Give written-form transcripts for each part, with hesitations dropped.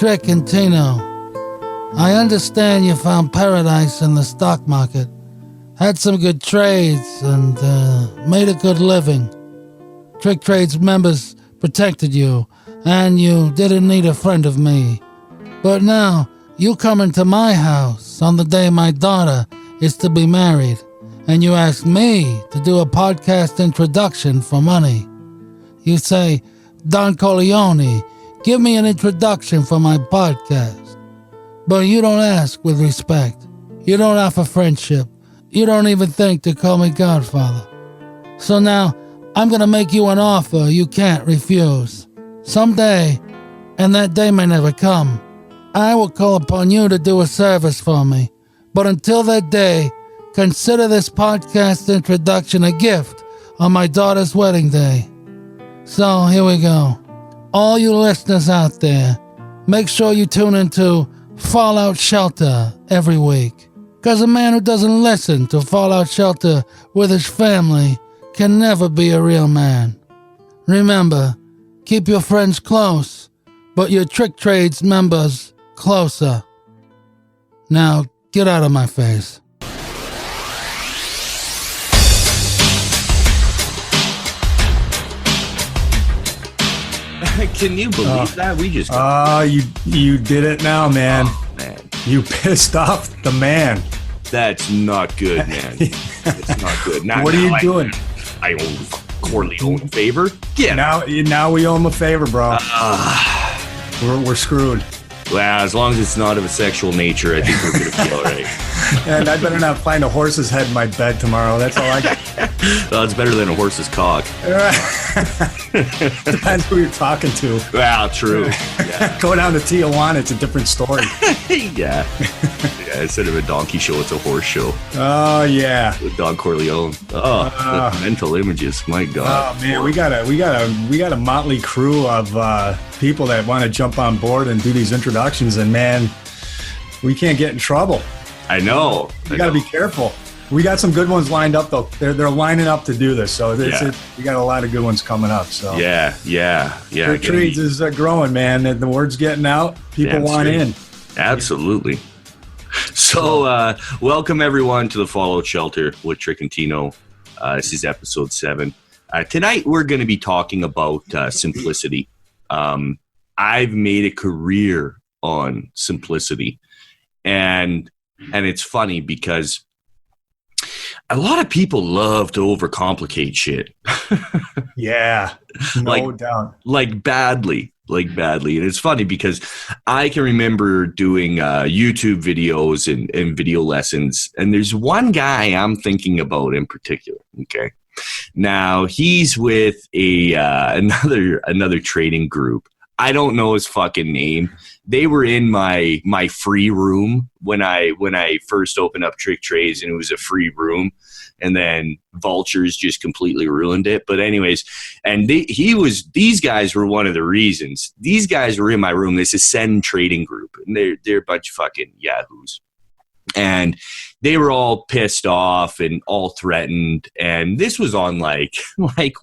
Trick and Tino. I understand you found paradise in the stock market, had some good trades, and made a good living. TrickTrades members protected you, and you didn't need a friend of me. But now, you come into my house on the day my daughter is to be married, and you ask me to do a podcast introduction for money. You say, Don Corleone, give me an introduction for my podcast. But you don't ask with respect. You don't offer friendship. You don't even think to call me Godfather. So now, I'm gonna make you an offer you can't refuse. Someday, and that day may never come, I will call upon you to do a service for me. But until that day, consider this podcast introduction a gift on my daughter's wedding day. So here we go. All you listeners out there, make sure you tune into Fallout Shelter every week. Because a man who doesn't listen to Fallout Shelter with his family can never be a real man. Remember, keep your friends close, but your TrickTrades members closer. Now, get out of my face. Can you believe that? We just... you did it now, man. Oh, man. You pissed off the man. That's not good, man. It's not good. What are you doing? I owe Corleone a favor? Yeah. Now we owe him a favor, bro. We're screwed. Well, as long as it's not of a sexual nature, I think we're going to be all right. And I better not find a horse's head in my bed tomorrow. That's all I got. Well, it's better than a horse's cock. Depends who you're talking to. Well, true. Yeah. Go down to Tijuana, it's a different story. Yeah. Instead of a donkey show, it's a horse show. Oh, yeah. With Don Corleone. The mental images. My God. Oh, man, we got a motley crew of people that want to jump on board and do these introductions, and man, we can't get in trouble. I know. You got to be careful. We got some good ones lined up, though. They're lining up to do this, so we got a lot of good ones coming up. So yeah. TrickTrades is growing, man. The word's getting out. People want in. Absolutely. So welcome everyone to the Fallout Shelter with Trick and Tino. This is episode 7. Tonight we're going to be talking about simplicity. I've made a career on simplicity, and it's funny because a lot of people love to overcomplicate shit. Yeah, no doubt. Like badly. And it's funny because I can remember doing YouTube videos and video lessons, and there's one guy I'm thinking about in particular. Okay, now he's with another trading group. I don't know his fucking name. They were in my free room when I first opened up TrickTrades, and it was a free room, and then vultures just completely ruined it. But anyways, and these guys were one of the reasons. These guys were in my room. This is Send Trading Group, and they're a bunch of fucking yahoos. And they were all pissed off and all threatened. And this was on like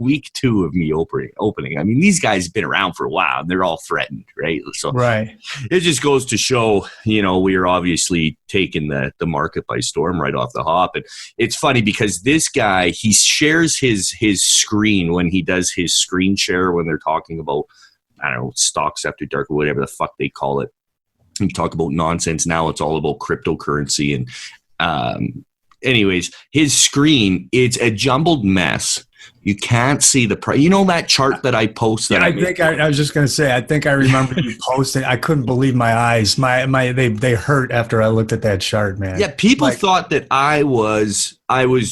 week 2 of me opening. I mean, these guys have been around for a while, and they're all threatened, right? So right. It just goes to show, we are obviously taking the market by storm right off the hop. And it's funny because this guy, he shares his screen when he does his screen share when they're talking about, I don't know, stocks after dark or whatever the fuck they call it. You talk about nonsense. Now it's all about cryptocurrency. And anyways, his screen, it's a jumbled mess. You can't see the price. You know that chart that I posted? Yeah, I was just going to say, I think I remember you posting. I couldn't believe my eyes. They hurt after I looked at that chart, man. Yeah, people thought that I was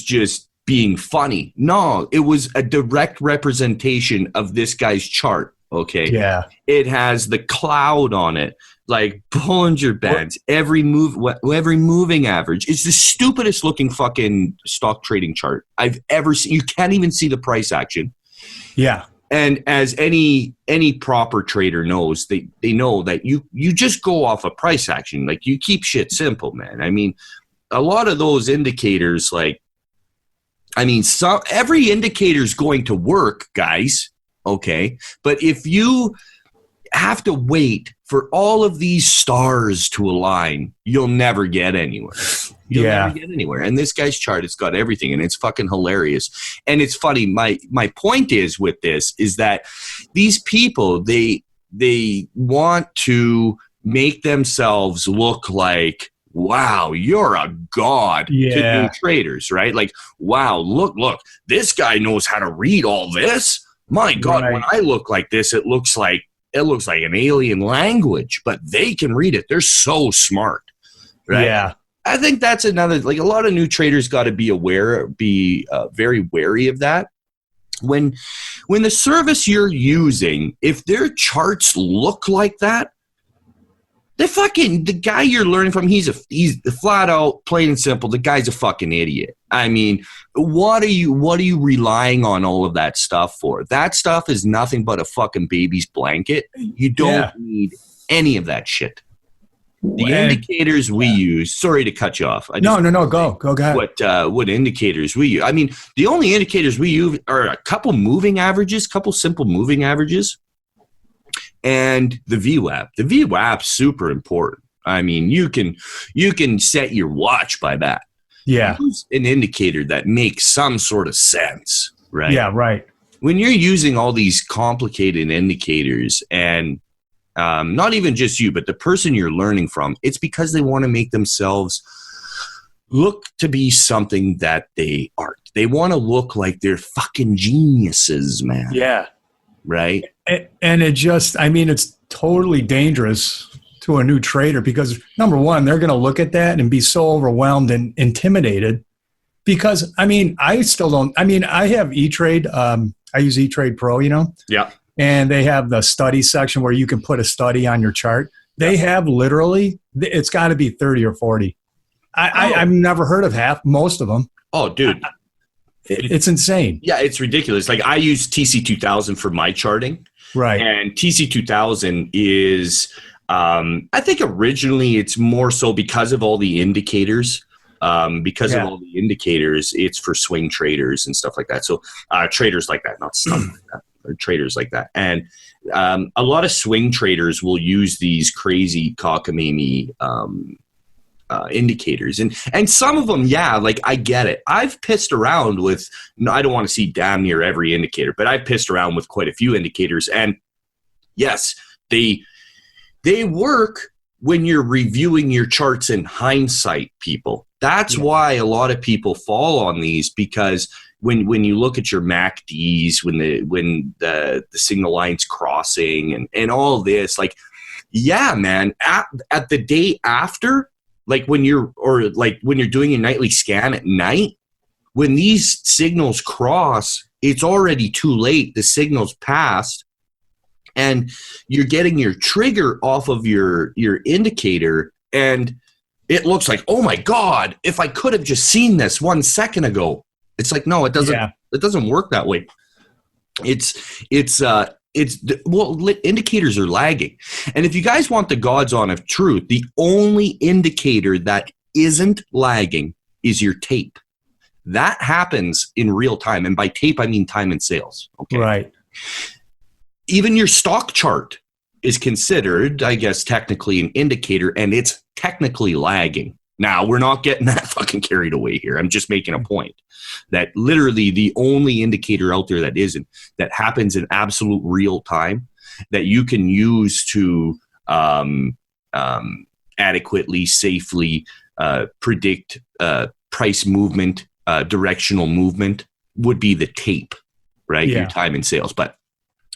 just being funny. No, it was a direct representation of this guy's chart. Okay. Yeah. It has the cloud on it. Like Bollinger Bands, every moving average. It's the stupidest looking fucking stock trading chart I've ever seen. You can't even see the price action. Yeah. And as any proper trader knows, they know that you just go off a price action. Like, you keep shit simple, man. I mean, a lot of those indicators, every indicator is going to work, guys. Okay. But if you have to wait for all of these stars to align, you'll never get anywhere. You'll never get anywhere. And this guy's chart, it's got everything, and it's fucking hilarious. And it's funny. My point is with this is that these people, they want to make themselves look like, wow, you're a god to new traders, right? Like, wow, look, this guy knows how to read all this. My God, when I look like this, it looks like an alien language, but they can read it. They're so smart, right? Yeah. I think that's another, like, a lot of new traders got to be very wary of that. When the service you're using, if their charts look like that, the guy you're learning from, he's flat out, plain and simple, the guy's a fucking idiot. I mean, what are you relying on all of that stuff for? That stuff is nothing but a fucking baby's blanket. You don't need any of that shit. The indicators we use, sorry to cut you off. No, go ahead. What indicators we use? I mean, the only indicators we use are a couple simple moving averages, and the VWAP. The VWAP's super important. I mean, you can set your watch by that. Yeah. Use an indicator that makes some sort of sense, right? Yeah, right. When you're using all these complicated indicators, and not even just you, but the person you're learning from, it's because they want to make themselves look to be something that they aren't. They want to look like they're fucking geniuses, man. Yeah. Right? And it's totally dangerous to a new trader because, number one, they're going to look at that and be so overwhelmed and intimidated because, I have E-Trade. I use E-Trade Pro, Yeah. And they have the study section where you can put a study on your chart. They have literally, it's got to be 30 or 40. I've never heard of most of them. Oh, dude. It's insane. Yeah, it's ridiculous. Like, I use TC2000 for my charting. Right. And TC2000 is, I think originally it's more so because of all the indicators. Of all the indicators, it's for swing traders and stuff like that. So traders like that, not stuff like that. Or traders like that. And a lot of swing traders will use these crazy cockamamie indicators. And some of them, like, I get it. I've pissed around with, I don't want to see damn near every indicator, but I've pissed around with quite a few indicators. And yes, they work when you're reviewing your charts in hindsight, people. That's why a lot of people fall on these, because when you look at your MACDs, when the signal line's crossing and all this, like, yeah, man, at the day after, like when you're doing a nightly scan at night, when these signals cross, it's already too late. The signal's passed, and you're getting your trigger off of your indicator, and it looks like, oh my God, if I could have just seen this 1 second ago. It's like, no, it doesn't. Yeah. It doesn't work that way. Indicators are lagging, and if you guys want the God's honest truth, the only indicator that isn't lagging is your tape. That happens in real time, and by tape I mean time and sales. Okay, right. Even your stock chart is considered, I guess, technically an indicator, and it's technically lagging. Now, we're not getting that fucking carried away here. I'm just making a point that literally the only indicator out there that happens in absolute real time that you can use to adequately, safely predict price movement, directional movement would be the tape, right? Yeah. Your time and sales. But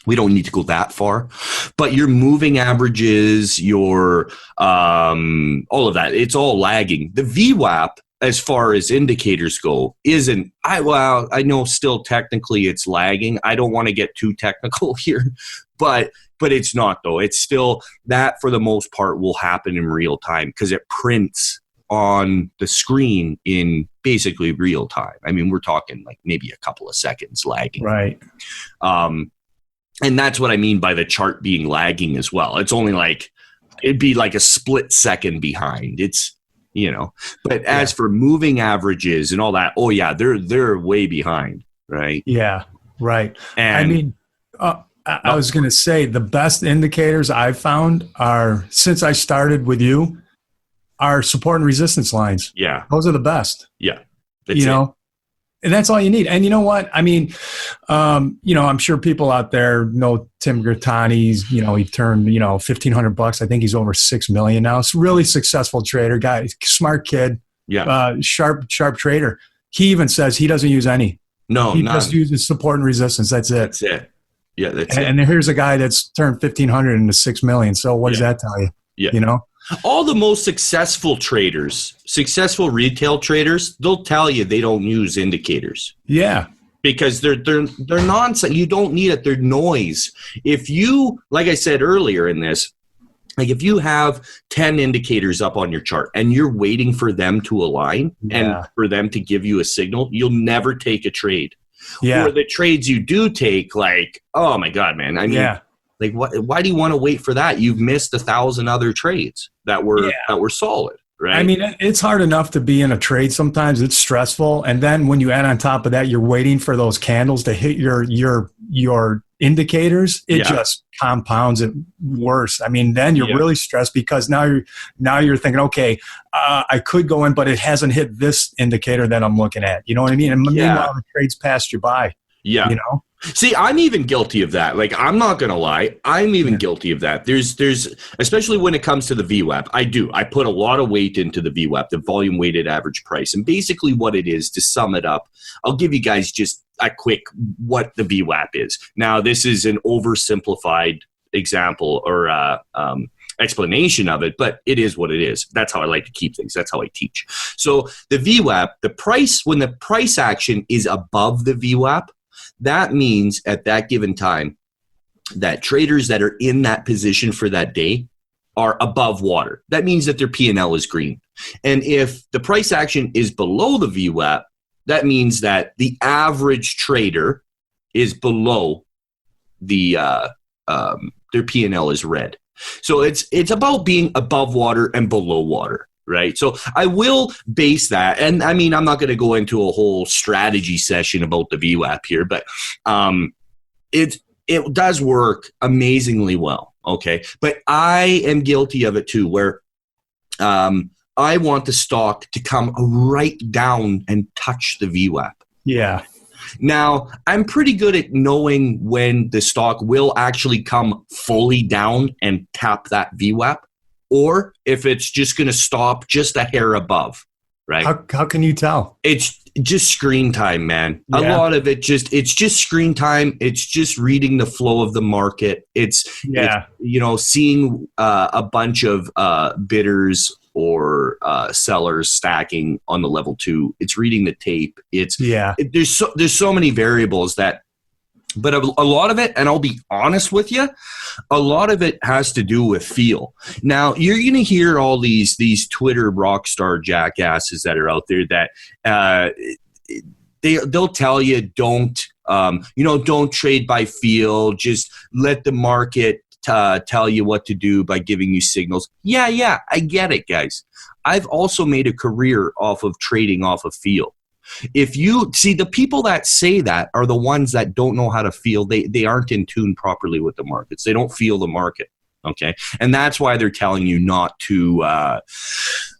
we don't need to go that far, but your moving averages, your all of that, it's all lagging. The VWAP, as far as indicators go, I know still technically it's lagging. I don't want to get too technical here, but it's not though. It's still that for the most part will happen in real time because it prints on the screen in basically real time. I mean, we're talking like maybe a couple of seconds lagging. Right. And that's what I mean by the chart being lagging as well. It's only like, it'd be like a split second behind. It's, but as for moving averages and all that, oh yeah, they're way behind, right? Yeah, right. And I was going to say the best indicators I've found are, since I started with you, are support and resistance lines. Yeah. Those are the best. Yeah. And that's all you need. And you know what? I mean, I'm sure people out there know Tim Grattani's, he turned, $1,500. I think he's over 6 million now. It's a really successful trader guy, smart kid, sharp trader. He even says he doesn't use any. No, he none. just uses support and resistance. That's it. That's it. Yeah, that's it. And here's a guy that's turned 1,500 into 6 million. So what does that tell you? Yeah. All the most successful traders, successful retail traders, they'll tell you they don't use indicators. Yeah. Because they're nonsense. You don't need it. They're noise. If you, like I said earlier in this, like if you have 10 indicators up on your chart and you're waiting for them to align and for them to give you a signal, you'll never take a trade. Yeah. Or the trades you do take, like, oh my God, man. I mean, like, why do you want to wait for that? You've missed 1,000 other trades that were solid, right? I mean, it's hard enough to be in a trade sometimes. It's stressful. And then when you add on top of that, you're waiting for those candles to hit your indicators. It just compounds it worse. I mean, then you're really stressed because now you're thinking, okay, I could go in, but it hasn't hit this indicator that I'm looking at. You know what I mean? And meanwhile, the trade's passed you by. Yeah. See, I'm even guilty of that. Like, I'm not going to lie. I'm even guilty of that. There's, especially when it comes to the VWAP, I put a lot of weight into the VWAP, the volume weighted average price. And basically what it is, to sum it up, I'll give you guys just a quick what the VWAP is. Now, this is an oversimplified example or explanation of it, but it is what it is. That's how I like to keep things. That's how I teach. So the VWAP, the price, when the price action is above the VWAP, that means at that given time that traders that are in that position for that day are above water. That means that their P&L is green. And if the price action is below the VWAP, that means that the average trader is below the their P&L is red. So it's about being above water and below water. Right. So I will base that. And I mean, I'm not going to go into a whole strategy session about the VWAP here, but it does work amazingly well. Okay. But I am guilty of it too, where I want the stock to come right down and touch the VWAP. Yeah. Now, I'm pretty good at knowing when the stock will actually come fully down and tap that VWAP, or if it's just going to stop just a hair above, right? How can you tell? It's just screen time, man. A lot of it's just screen time. It's just reading the flow of the market. It's seeing a bunch of bidders or sellers stacking on the level 2. It's reading the tape. There's so many variables that. But a lot of it, and I'll be honest with you, a lot of it has to do with feel. Now, you're going to hear all these Twitter rock star jackasses that are out there that they'll tell you don't trade by feel. Just let the market tell you what to do by giving you signals. Yeah, I get it, guys. I've also made a career off of trading off of feel. If you see, the people that say that are the ones that don't know how to feel. They aren't in tune properly with the markets. They don't feel the market. Okay. And that's why they're telling you not to,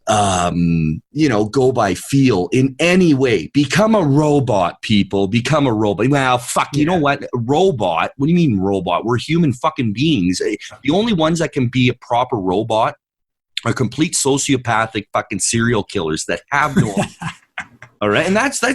go by feel in any way. Become a robot, people. Become a robot. Well, fuck, you know what? Robot? What do you mean robot? We're human fucking beings. The only ones that can be a proper robot are complete sociopathic fucking serial killers that have no all right, and that's the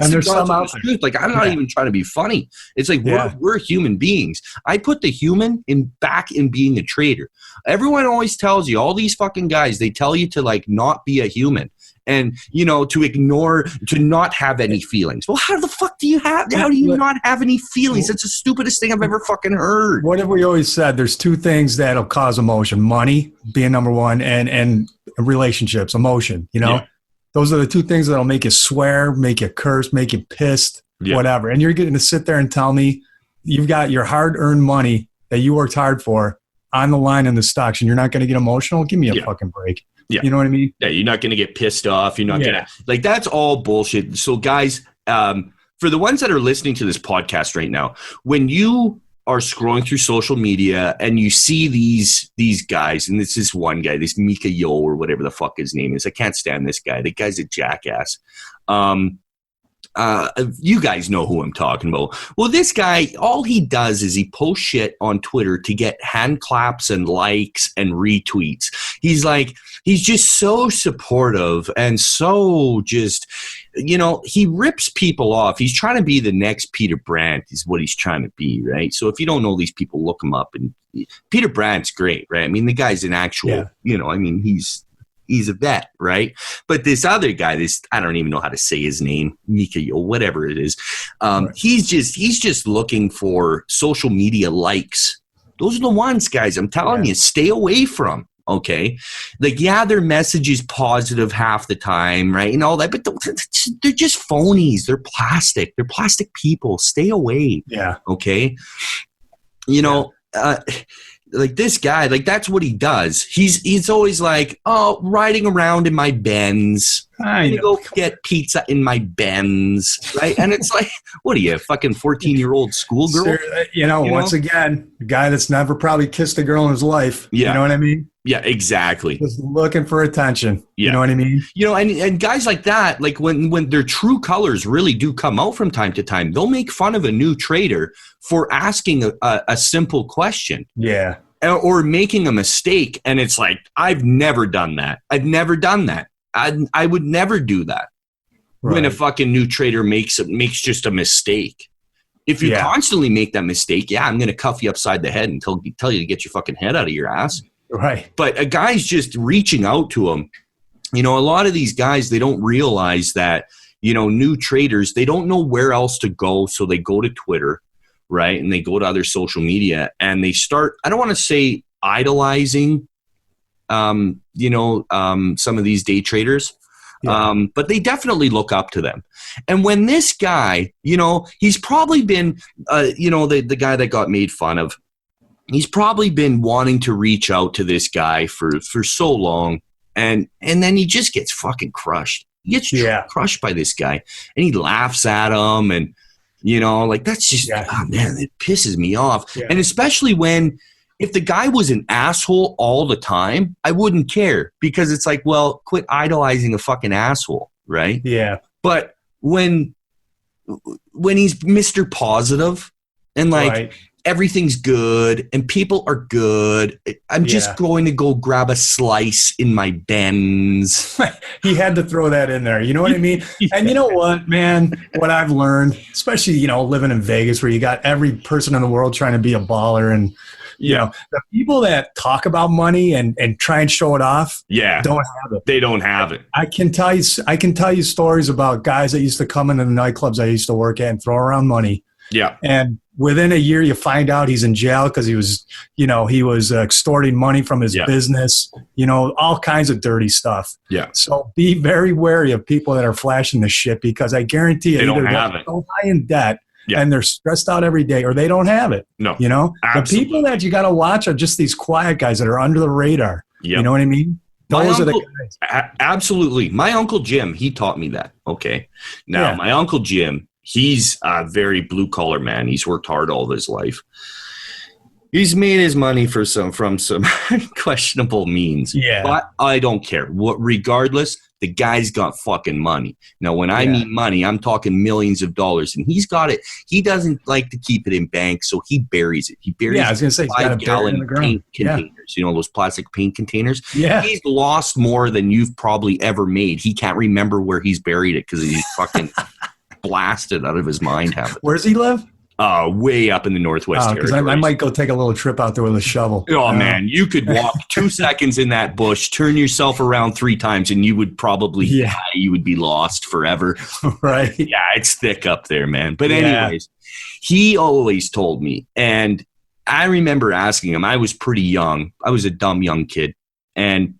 truth. Like, I'm not even trying to be funny. It's like we're human beings. I put the human back in being a trader. Everyone always tells you, all these fucking guys, they tell you to like not be a human and to ignore, to not have any feelings. Well, how the fuck do you not have any feelings? That's the stupidest thing I've ever fucking heard. What have we always said? There's two things that'll cause emotion: money being number one, and relationships, emotion. Yeah. Those are the two things that'll make you swear, make you curse, make you pissed, whatever. And you're getting to sit there and tell me you've got your hard-earned money that you worked hard for on the line in the stocks, and you're not going to get emotional? Give me a fucking break. Yeah. You know what I mean? Yeah, you're not going to get pissed off. You're not going to – like, that's all bullshit. So, guys, for the ones that are listening to this podcast right now, when you are scrolling through social media and you see these guys, and this is one guy, this Mika Yo or whatever the fuck his name is. I can't stand this guy. The guy's a jackass. You guys know who I'm talking about. Well, this guy, all he does is he posts shit on Twitter to get hand claps and likes and retweets. He's just so supportive and so just, he rips people off. He's trying to be the next Peter Brandt is what he's trying to be, right? So if you don't know these people, look him up. And Peter Brandt's great, right? I mean, the guy's an actual, he's a vet, right? But this other guy, I don't even know how to say his name, Mika or whatever it is. Right. He's just looking for social media likes. Those are the ones, guys, I'm telling you, stay away from. Okay. Their message is positive half the time, right? And all that, but they're just phonies. They're plastic. They're plastic people. Stay away. Yeah. Okay. This guy, that's what he does. He's always riding around in my Benz. I'm gonna go get pizza in my Benz, right? And it's what are you, a fucking 14-year-old schoolgirl? Once again, a guy that's never probably kissed a girl in his life. Yeah. You know what I mean? Yeah, exactly. Just looking for attention. Yeah. You know what I mean? And guys like that, when their true colors really do come out from time to time, they'll make fun of a new trader for asking a simple question. Yeah. Or making a mistake. And it's I've never done that. I've never done that. I would never do that. Right. When a fucking new trader makes just a mistake. If you constantly make that mistake, I'm going to cuff you upside the head and tell you to get your fucking head out of your ass. Right. But a guy's just reaching out to him. A lot of these guys, they don't realize that, new traders, they don't know where else to go. So they go to Twitter, right? And they go to other social media and they start, I don't want to say idolizing, some of these day traders. Yeah. But they definitely look up to them. And when this guy, he's probably been, the guy that got made fun of, he's probably been wanting to reach out to this guy for so long. And then he just gets fucking crushed. He gets crushed by this guy and he laughs at him. And, that's just, oh man, it pisses me off. Yeah. And especially if the guy was an asshole all the time, I wouldn't care because it's well, quit idolizing a fucking asshole, right? Yeah. But when he's Mr. Positive and everything's good and people are good, I'm just going to go grab a slice in my Benz. He had to throw that in there. You know what I mean? And you know what, man? What I've learned, especially, living in Vegas where you got every person in the world trying to be a baller and the people that talk about money and try and show it off, don't have it. They don't have it. I can tell you stories about guys that used to come into the nightclubs I used to work at and throw around money. Yeah. And within a year, you find out he's in jail because he was extorting money from his business, all kinds of dirty stuff. Yeah. So be very wary of people that are flashing this shit because I guarantee you, they don't have it. So high in debt. Yeah. And they're stressed out every day or they don't have it. No. The people that you got to watch are just these quiet guys that are under the radar. Yep. You know what I mean? Those are the guys. Absolutely. My Uncle Jim, he taught me that. Okay. Now, my Uncle Jim, he's a very blue-collar man. He's worked hard all of his life. He's made his money from some questionable means. Yeah. But I don't care. Regardless, the guy's got fucking money. Now, when I mean money, I'm talking millions of dollars. And he's got it. He doesn't like to keep it in banks, so he buries it. He buries I was going to say, 5-gallon paint containers. Those plastic paint containers? Yeah. He's lost more than you've probably ever made. He can't remember where he's buried it because he's fucking blasted out of his mind. Where's he live? Way up in the Northwest because I might go take a little trip out there with a shovel. Oh, man. You could walk 2 seconds in that bush, turn yourself around 3 times, and you would probably you would be lost forever. Right. Yeah, it's thick up there, man. But anyways, he always told me, and I remember asking him, I was pretty young. I was a dumb young kid. And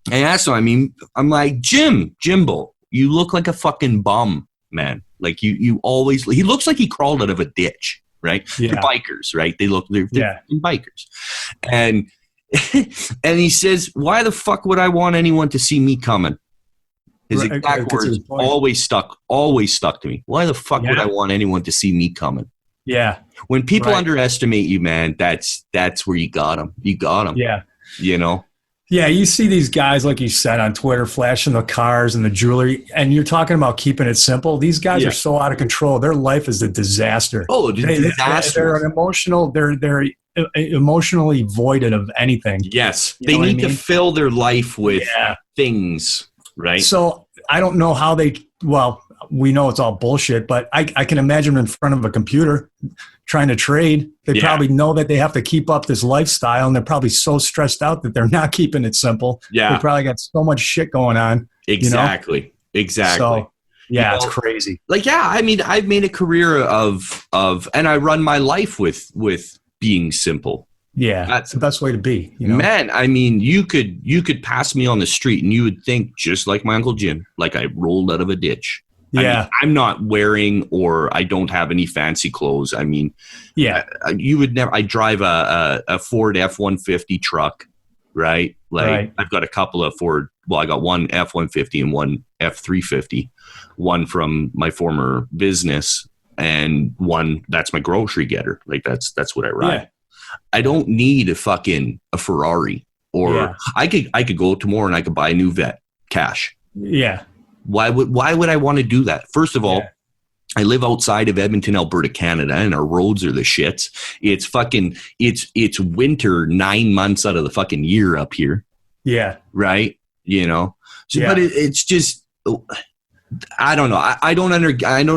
I asked him, I'm like, Jimbo, you look like a fucking bum, man. Like you always, he looks like he crawled out of a ditch, right? Yeah. They're bikers, right? They're bikers. And he says, why the fuck would I want anyone to see me coming? His exact words always stuck to me. Why the fuck would I want anyone to see me coming? Yeah. When people Right. underestimate you, man, that's where you got them. You got them. Yeah. You know? Yeah, you see these guys, like you said, on Twitter, flashing the cars and the jewelry, and you're talking about keeping it simple. These guys are so out of control. Their life is a disaster. Oh, disaster. They're an emotional. They're emotionally voided of anything. Yes, You they know what I need to mean? fill their life with things, right? So I don't know how they. Well, we know it's all bullshit, but I can imagine in front of a computer trying to trade. They probably know that they have to keep up this lifestyle, and they're probably so stressed out that they're not keeping it simple. Yeah, they probably got so much shit going on. Exactly. You know? Exactly. So, yeah, it's crazy. Like, yeah, I mean, I've made a career of, and I run my life with being simple. Yeah, that's the best way to be. You know? Man, I mean, you could pass me on the street and you would think, just like my Uncle Jim, like I rolled out of a ditch. Yeah. I mean, I'm not wearing, or I don't have any fancy clothes. I mean, yeah, you would never. I drive a Ford F-150 truck, right? Like I've got a couple of Ford. Well, I got one F-150 and one F-350, one from my former business, and one that's my grocery getter. Like that's what I ride. Yeah. I don't need a Ferrari, or I could go tomorrow and I could buy a new Vet cash. Yeah. Why would I want to do that? First of all, I live outside of Edmonton, Alberta, Canada, and our roads are the shits. It's winter 9 months out of the fucking year up here. Yeah. Right. You know, but it's just, I don't know. I don't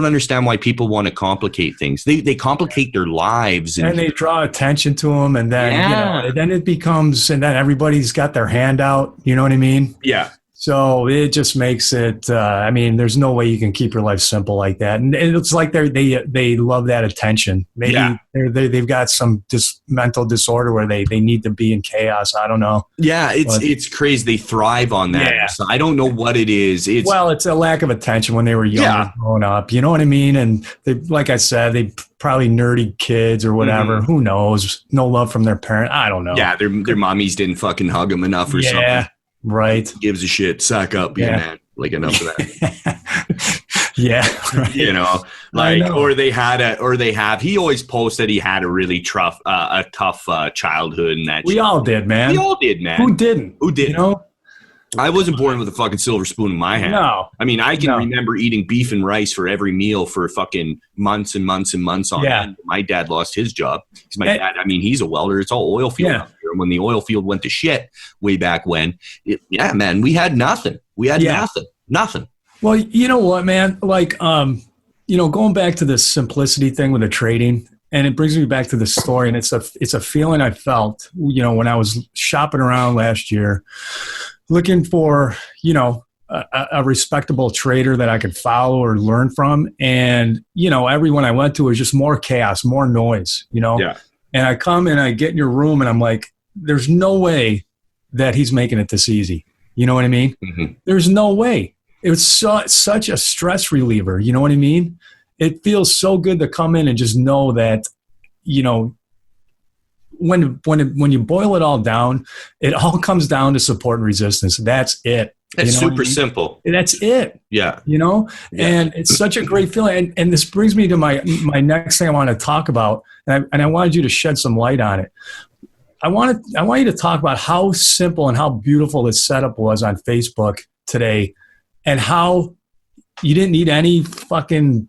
understand why people want to complicate things. They complicate their lives, and they draw attention to them, and then then it becomes, and then everybody's got their hand out. You know what I mean? Yeah. So it just makes it. I mean, there's no way you can keep your life simple like that, and it's like they love that attention. Maybe they've got some mental disorder where they need to be in chaos. I don't know. Yeah, it's crazy. They thrive on that. Yeah. So I don't know what it is. It's a lack of attention when they were young, growing up. You know what I mean? And they, like I said, they probably nerdy kids or whatever. Who knows? No love from their parent. I don't know. Yeah, their mommies didn't fucking hug them enough or something. Right. Gives a shit. Suck up, man. Like enough of that. Right. You know, like, or they have. He always posted he had a really tough childhood, and that we all did, man. We all did, man. Who didn't? You know, I wasn't born with a fucking silver spoon in my hand. No. I mean, I can remember eating beef and rice for every meal for fucking months and months and months on end. My dad lost his job. Because my dad, I mean, he's a welder. It's all oil field up here. When the oil field went to shit way back when, man, we had nothing. We had nothing. Well, you know what, man? Like, going back to the simplicity thing with the trading, and it brings me back to the story, and it's a feeling I felt, when I was shopping around last year, looking for, a respectable trader that I could follow or learn from. And, everyone I went to was just more chaos, more noise, And I come and I get in your room and I'm like, there's no way that he's making it this easy. You know what I mean? Mm-hmm. There's no way. It was such a stress reliever. You know what I mean? It feels so good to come in and just know that, when you boil it all down, it all comes down to support and resistance. That's it. It's super simple. That's it. Yeah. And it's such a great feeling. And this brings me to my next thing I want to talk about. And I wanted you to shed some light on it. I want you to talk about how simple and how beautiful this setup was on Facebook today, and how you didn't need any fucking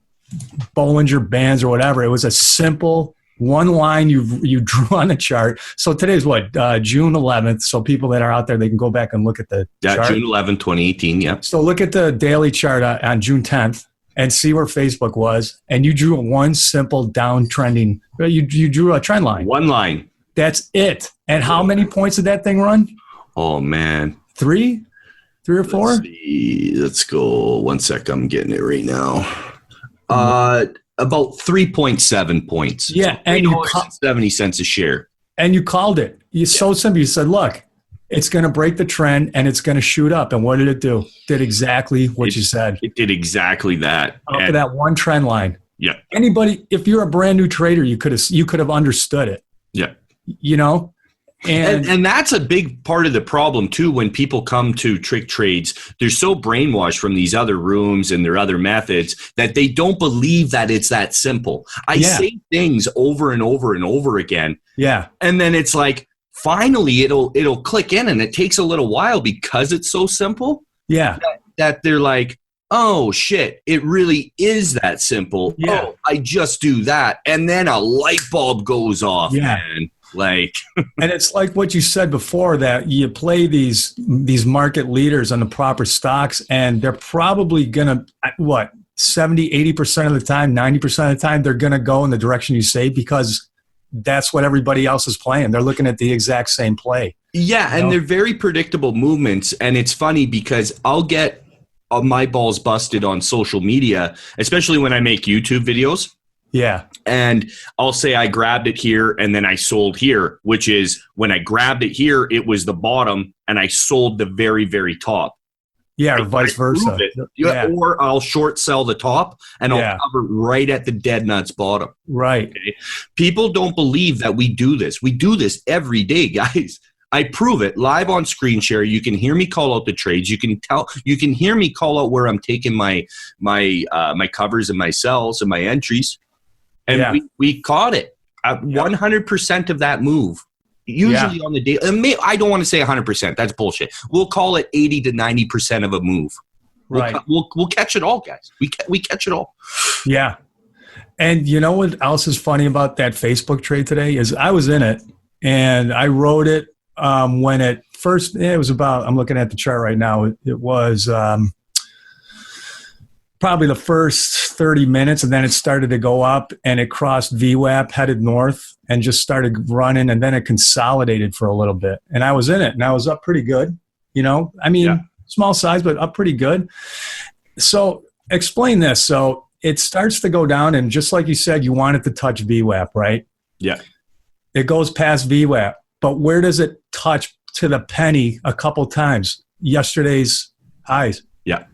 Bollinger Bands or whatever. It was a simple one line you drew on the chart. So today's what, June 11th. So people that are out there, they can go back and look at the chart. June 11th, 2018. Yeah. So look at the daily chart on June 10th and see where Facebook was. And you drew one simple downtrending. You drew a trend line. One line. That's it. And how many points did that thing run? Oh man. 3 or 4? Let's go. 1 sec. I'm getting it right now. About 3.7 points. Yeah. So and you 70 cents a share. And you called it. So simple. You said, look, it's going to break the trend and it's going to shoot up. And what did it do? Did exactly what you said. It did exactly that. Off of that one trend line. Yeah. Anybody, if you're a brand new trader, you could have understood it. Yeah. And that's a big part of the problem too. When people come to TrickTrades, they're so brainwashed from these other rooms and their other methods that they don't believe that it's that simple. I say things over and over and over again. Yeah. And then it's like, finally it'll click in, and it takes a little while because it's so simple. Yeah. That they're like, oh shit, it really is that simple. Yeah. Oh, I just do that. And then a light bulb goes off, man. Like, and it's like what you said before, that you play these market leaders on the proper stocks, and they're probably going to, 70, 80% of the time, 90% of the time, they're going to go in the direction you say, because that's what everybody else is playing. They're looking at the exact same play. Yeah. And they're very predictable movements. And it's funny because I'll get my balls busted on social media, especially when I make YouTube videos. Yeah. And I'll say I grabbed it here and then I sold here, which is when I grabbed it here, it was the bottom and I sold the very, very top. Yeah, or vice versa. Yeah. Or I'll short sell the top and I'll cover right at the dead nuts bottom. Right. Okay? People don't believe that we do this. We do this every day, guys. I prove it live on screen share. You can hear me call out the trades. You can hear me call out where I'm taking my covers and my sells and my entries. And we caught it at 100% of that move. Usually on the day, I don't want to say 100%. That's bullshit. We'll call it 80 to 90% of a move. Right. We'll catch it all, guys. We catch it all. Yeah. And you know what else is funny about that Facebook trade today is I was in it and I wrote it when it first. It was about. I'm looking at the chart right now. It was. Probably the first 30 minutes, and then it started to go up, and it crossed VWAP, headed north, and just started running, and then it consolidated for a little bit. And I was in it, and I was up pretty good. Small size, but up pretty good. So explain this. So it starts to go down, and just like you said, you want it to touch VWAP, right? Yeah. It goes past VWAP, but where does it touch to the penny a couple times? Yesterday's highs. Yeah.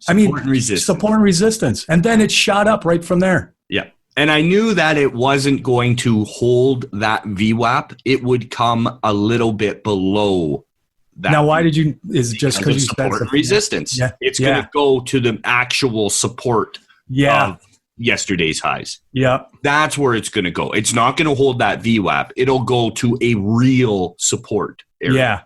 Support and resistance. And then it shot up right from there. Yeah. And I knew that it wasn't going to hold that VWAP. It would come a little bit below that. Now, why did you? Is it just because you said support and resistance? Yeah. It's going to go to the actual support of yesterday's highs. Yeah. That's where it's going to go. It's not going to hold that VWAP. It'll go to a real support area. Yeah.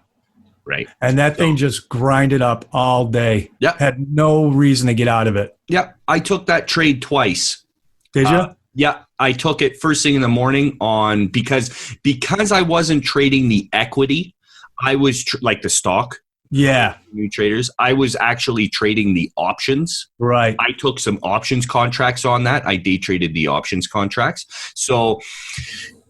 Right. And that thing just grinded up all day. Yeah. Had no reason to get out of it. Yeah. I took that trade twice. Did you? Yeah. I took it first thing in the morning because I wasn't trading the equity. I was like the stock. Yeah. New traders. I was actually trading the options. Right. I took some options contracts on that. I day traded the options contracts. So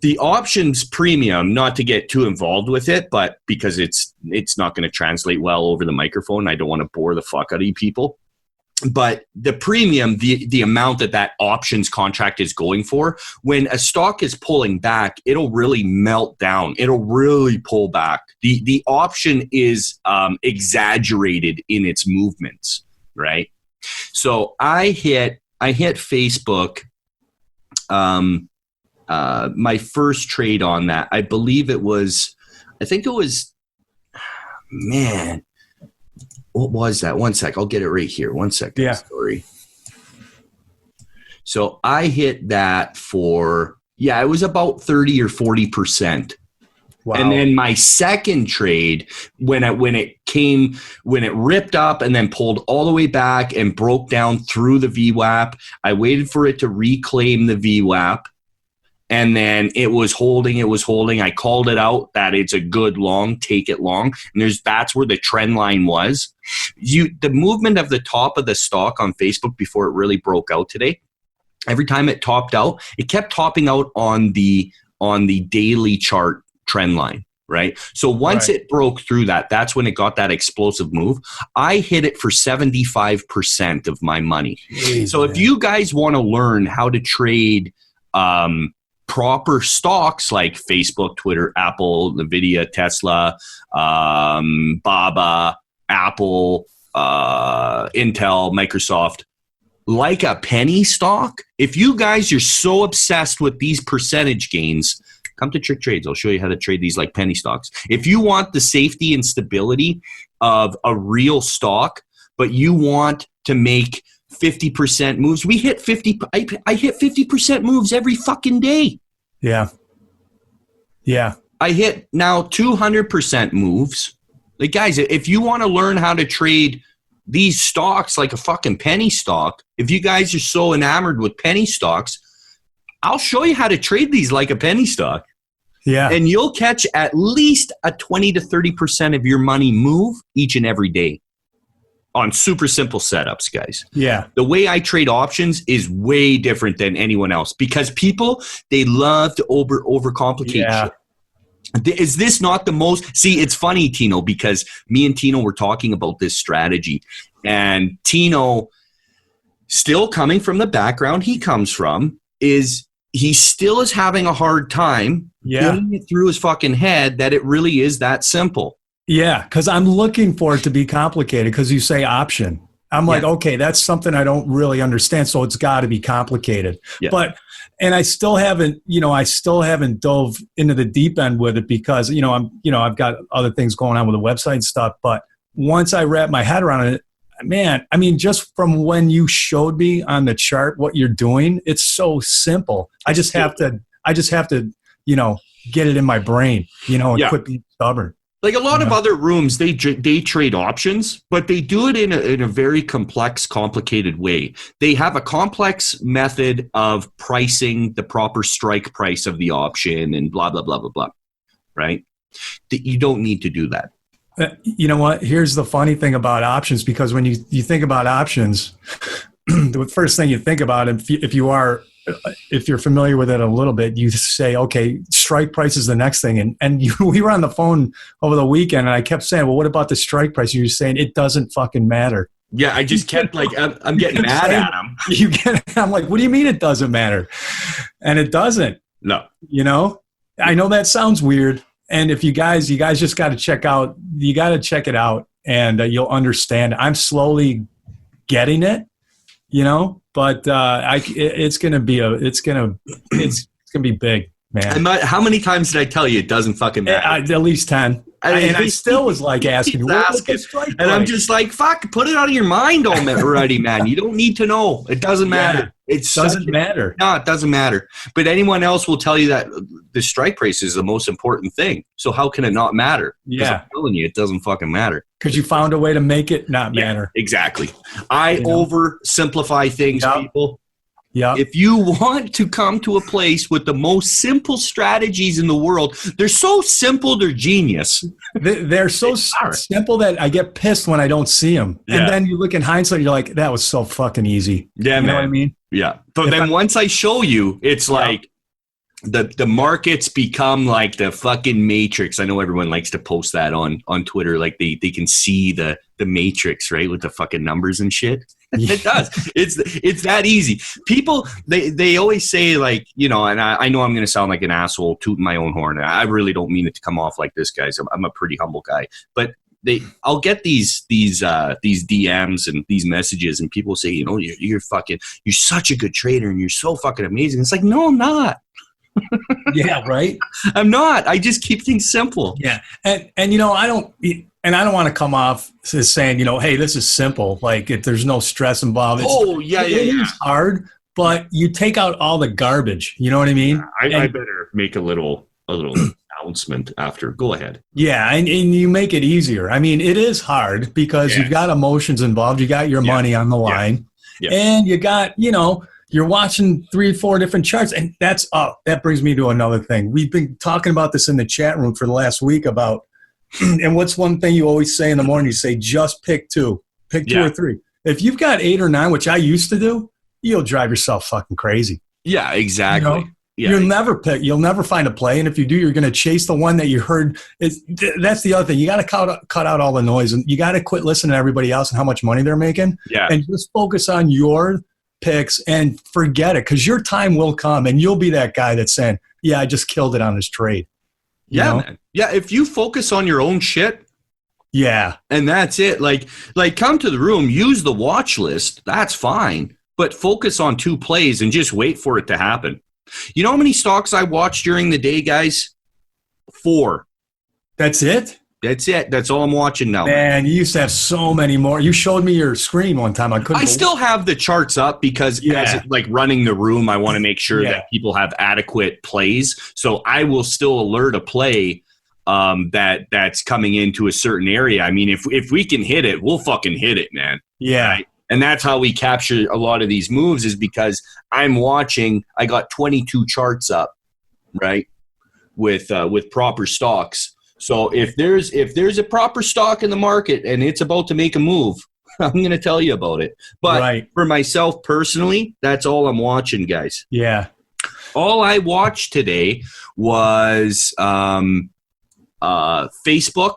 the options premium, not to get too involved with it, but because it's not going to translate well over the microphone. I don't want to bore the fuck out of you people. But the premium, the amount that options contract is going for, when a stock is pulling back, it'll really melt down. It'll really pull back. The option is exaggerated in its movements, right? So I hit Facebook. My first trade on that, I think it was, man, what was that? One sec. I'll get it right here. 1 second. Yeah. Story. So I hit that for, it was about 30 or 40%. Wow. And then my second trade, when it ripped up and then pulled all the way back and broke down through the VWAP, I waited for it to reclaim the VWAP. And then it was holding. I called it out that it's a good long, take it long. And that's where the trend line was. The movement of the top of the stock on Facebook before it really broke out today, every time it topped out, it kept topping out on the daily chart trend line, right? So once it broke through that's when it got that explosive move. I hit it for 75% of my money. Jeez, so man. If you guys want to learn how to trade proper stocks like Facebook, Twitter, Apple, Nvidia, Tesla, Baba, Apple, Intel, Microsoft, like a penny stock, if you guys are so obsessed with these percentage gains, come to TrickTrades. I'll show you how to trade these like penny stocks. If you want the safety and stability of a real stock, but you want to make 50% moves, we hit 50. I hit 50% moves every fucking day. Yeah. Yeah. I hit now 200% moves. Like, guys, if you want to learn how to trade these stocks like a fucking penny stock, if you guys are so enamored with penny stocks, I'll show you how to trade these like a penny stock. Yeah. And you'll catch at least a 20 to 30% of your money move each and every day on super simple setups, guys. Yeah. The way I trade options is way different than anyone else because people, they love to overcomplicate shit. Is this not the most? See, it's funny, Tino, because me and Tino were talking about this strategy, and Tino, still coming from the background he comes from, he still is having a hard time getting it through his fucking head that it really is that simple. Yeah, because I'm looking for it to be complicated because you say option. I'm like, okay, that's something I don't really understand, so it's got to be complicated. Yeah. And I still haven't dove into the deep end with it because, I've got other things going on with the website and stuff. But once I wrap my head around it, man, I mean, just from when you showed me on the chart what you're doing, it's so simple. I just have to, get it in my brain, and quit being stubborn. Like a lot of other rooms, they trade options, but they do it in a very complex, complicated way. They have a complex method of pricing the proper strike price of the option and blah, blah, blah, blah, blah, right? You don't need to do that. You know what? Here's the funny thing about options, because when you think about options, the first thing you think about, if you're familiar with it a little bit, you say, okay, strike price is the next thing. And we were on the phone over the weekend, and I kept saying, well, what about the strike price? And you're saying it doesn't fucking matter. Yeah, I just kept I'm getting mad at him. I'm like, what do you mean it doesn't matter? And it doesn't. No. I know that sounds weird. And if you guys just got to check it out, and you'll understand. I'm slowly getting it, but it's gonna be big, man. How many times did I tell you it doesn't fucking matter? At least 10. I still was like asking, and I'm just like, fuck, put it out of your mind already, man. You don't need to know. It doesn't matter. It doesn't matter. No, it doesn't matter. But anyone else will tell you that the strike price is the most important thing. So how can it not matter? Yeah. I'm telling you, it doesn't fucking matter. Because you found a way to make it not matter. Exactly. I oversimplify things, people. Yeah. If you want to come to a place with the most simple strategies in the world, they're so simple, they're genius. They're so simple that I get pissed when I don't see them. Yeah. And then you look in hindsight and you're like, that was so fucking easy. Yeah, you know what I mean? Yeah. But then once I show you, it's like the markets become like the fucking Matrix. I know everyone likes to post that on Twitter. Like they can see the Matrix, right? With the fucking numbers and shit. It does. It's that easy. People, they always say like, and I know I'm going to sound like an asshole tooting my own horn. I really don't mean it to come off like this, guys. I'm a pretty humble guy, but I'll get these DMs and these messages, and people say, you're such a good trader and you're so fucking amazing. It's like, no, I'm not. Yeah, right. I'm not. I just keep things simple. Yeah, and I don't want to come off as saying, hey, this is simple. Like there's no stress involved. It is hard, but you take out all the garbage. You know what I mean? I better make a little announcement after. Go ahead. Yeah, and you make it easier. I mean, it is hard because you've got emotions involved. You got your money on the line, and you got you're watching 3-4 different charts, and that brings me to another thing. We've been talking about this in the chat room for the last week about, and what's one thing you always say in the morning? You say, just pick two or three. If you've got 8 or 9, which I used to do, you'll drive yourself fucking crazy. Yeah, exactly. You'll never find a play, and if you do, you're going to chase the one that you heard. That's the other thing. You got to cut out all the noise, and you got to quit listening to everybody else and how much money they're making, and just focus on your picks and forget it, because your time will come and you'll be that guy that's saying, I just killed it on this trade. Man. Yeah, if you focus on your own shit, and that's it. Like come to the room, use the watch list, that's fine, but focus on 2 plays and just wait for it to happen. You know how many stocks I watch during the day, guys? 4. That's it? That's it. That's all I'm watching now. Man, you used to have so many more. You showed me your screen one time. I still have the charts up because as like running the room, I want to make sure that people have adequate plays. So I will still alert a play that's coming into a certain area. I mean, if we can hit it, we'll fucking hit it, man. Yeah. Right? And that's how we capture a lot of these moves, is because I'm watching. I got 22 charts up, right, with proper stocks. So if there's a proper stock in the market and it's about to make a move, I'm going to tell you about it. But for myself personally, that's all I'm watching, guys. Yeah. All I watched today was Facebook,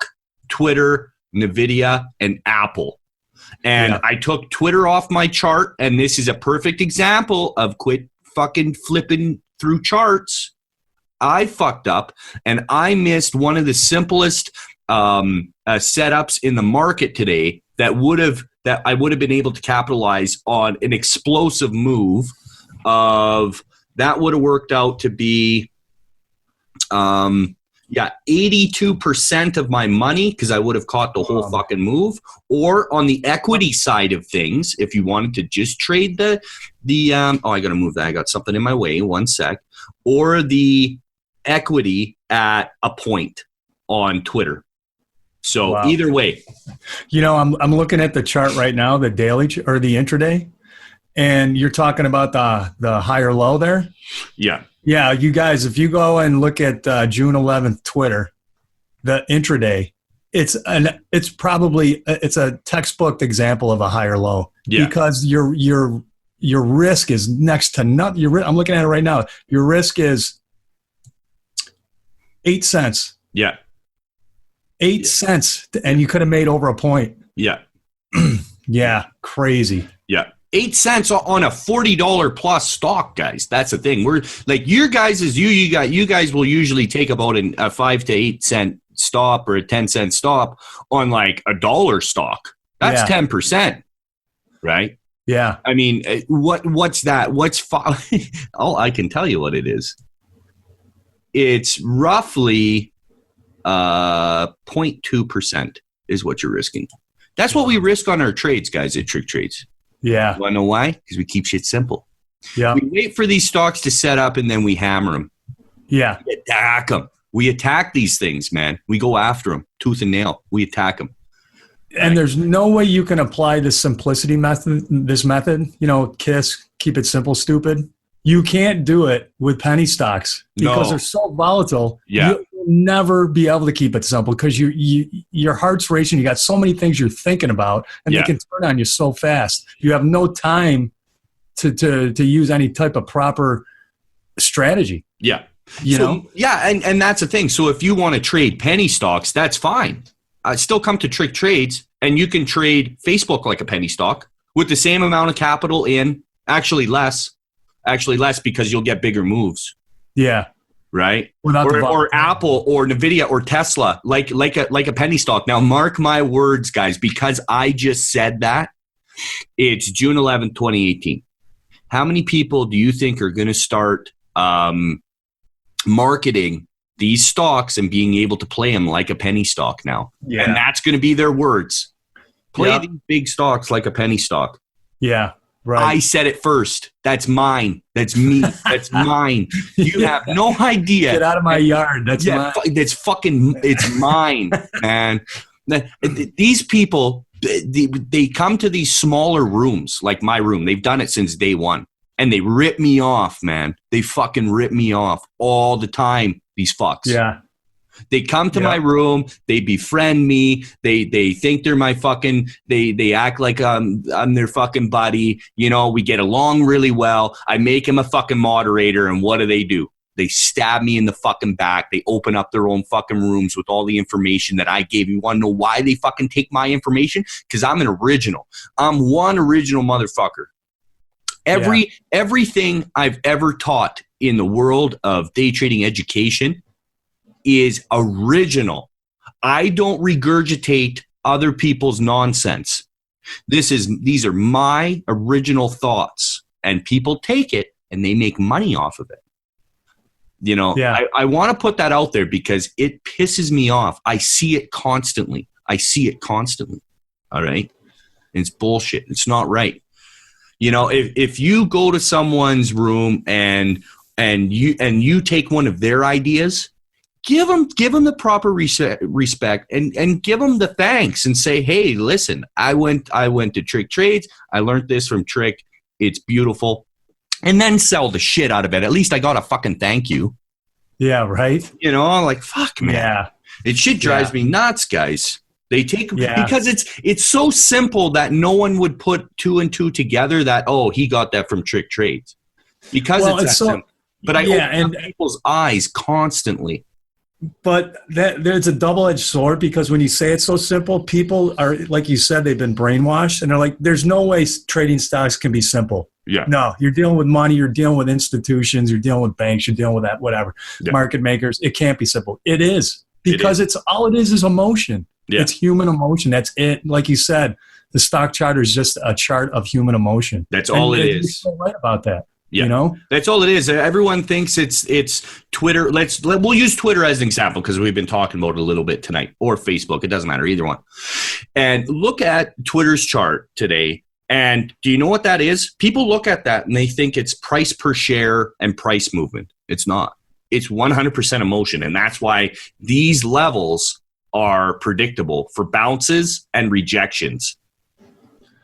Twitter, Nvidia, and Apple. And I took Twitter off my chart, and this is a perfect example of quit fucking flipping through charts. I fucked up, and I missed one of the simplest setups in the market today that I would have been able to capitalize on an explosive move that would have worked out to be 82% of my money, because I would have caught the whole fucking move. Or on the equity side of things, if you wanted to just trade I gotta move that. I got something in my way. 1 sec. Or the equity at a point on Twitter. So either way. You know, I'm looking at the chart right now, the daily or the intraday, and you're talking about the higher low there. Yeah. Yeah, you guys, if you go and look at June 11th Twitter, the intraday, it's a textbook example of a higher low. Yeah. Because your risk is next to nothing. I'm looking at it right now. Your risk is 8 cents. Yeah. 8 cents, and you could have made over a point. Yeah. Yeah, crazy. Yeah. 8 cents on a $40 plus stock, guys. That's the thing. We're like, you guys will usually take about a 5 to 8 cent stop or a 10-cent stop on like a dollar stock. That's 10%, right? Yeah. I mean, what's that? Oh, I can tell you what it is. It's roughly 0.2% is what you're risking. That's what we risk on our trades, guys, at TrickTrades. Yeah. You want to know why? Because we keep shit simple. Yeah. We wait for these stocks to set up, and then we hammer them. Yeah. We attack them. We attack these things, man. We go after them, tooth and nail. We attack them. And there's no way you can apply this simplicity method, you know, KISS, keep it simple, stupid. You can't do it with penny stocks because they're so volatile. Yeah. You'll never be able to keep it simple because your heart's racing. You got so many things you're thinking about, and they can turn on you so fast. You have no time to use any type of proper strategy. Yeah. You know? Yeah, and that's the thing. So if you want to trade penny stocks, that's fine. Still come to TrickTrades, and you can trade Facebook like a penny stock with the same amount of capital in, actually less because you'll get bigger moves. Yeah. Right? Or Apple or Nvidia or Tesla, like a penny stock. Now, mark my words, guys, because I just said that. It's June 11th, 2018. How many people do you think are going to start marketing these stocks and being able to play them like a penny stock now? Yeah. And that's going to be their words. Play these big stocks like a penny stock. Yeah. Right. I said it first. That's mine. That's me. That's mine. You have no idea. Get out of my yard. That's mine. It's mine, man. These people, they come to these smaller rooms, like my room. They've done it since day one. And they rip me off, man. They fucking rip me off all the time, these fucks. Yeah. They come to my room. They befriend me. They think they're my fucking. They act like I'm their fucking buddy. You know, we get along really well. I make him a fucking moderator, and what do? They stab me in the fucking back. They open up their own fucking rooms with all the information that I gave you. Want to know why they fucking take my information? Because I'm an original. I'm one original motherfucker. Everything I've ever taught in the world of day trading education is original. I don't regurgitate other people's nonsense. These are my original thoughts, and people take it and they make money off of it. You know, Yeah. I want to put that out there because it pisses me off. I see it constantly. All right. It's bullshit. It's not right. You know, if you go to someone's room and you take one of their ideas, give them the proper respect and give them the thanks and say, hey, listen, I went to TrickTrades. I learned this from Trick. It's beautiful. And then sell the shit out of it. At least I got a fucking thank you. Yeah, right. You know, I'm like, fuck, man. Yeah. It shit drives me nuts, guys. They take because it's so simple that no one would put two and two together that, oh, he got that from TrickTrades. Because it's that simple. But I open up people's eyes constantly. But there's a double-edged sword because when you say it's so simple, people are, like you said, they've been brainwashed and they're like, there's no way trading stocks can be simple. Yeah. No, you're dealing with money, you're dealing with institutions, you're dealing with banks, you're dealing with that, whatever. Yeah. Market makers. It can't be simple. It is because it's all it is emotion. Yeah. It's human emotion. That's it. Like you said, the stock chart is just a chart of human emotion. That's all it is. You're so right about that. Yeah. You know, that's all it is. Everyone thinks it's Twitter. We'll use Twitter as an example because we've been talking about it a little bit tonight, or Facebook. It doesn't matter, either one. And look at Twitter's chart today. And do you know what that is? People look at that and they think it's price per share and price movement. It's not. It's 100% emotion. And that's why these levels are predictable for bounces and rejections.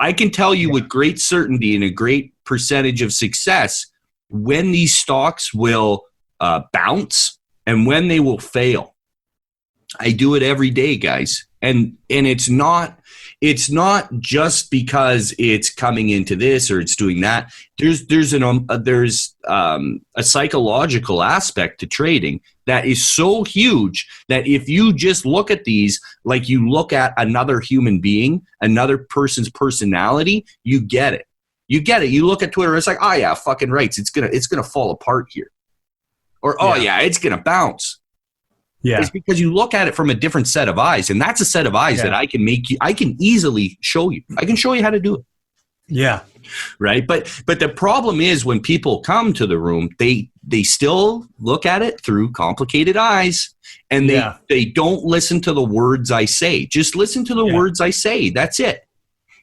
I can tell you with great certainty and a great percentage of success when these stocks will bounce and when they will fail. I do it every day, guys. And it's not just because it's coming into this or it's doing that. There's a psychological aspect to trading that is so huge that if you just look at these like you look at another human being, another person's personality, you get it. You get it. You look at Twitter, it's like, oh yeah, fucking right. It's gonna fall apart here. Or oh yeah, it's gonna bounce. Yeah. It's because you look at it from a different set of eyes, and that's a set of eyes that I can easily show you. I can show you how to do it. Yeah. Right. But the problem is when people come to the room, they still look at it through complicated eyes, and they don't listen to the words I say. Just listen to the words I say. That's it.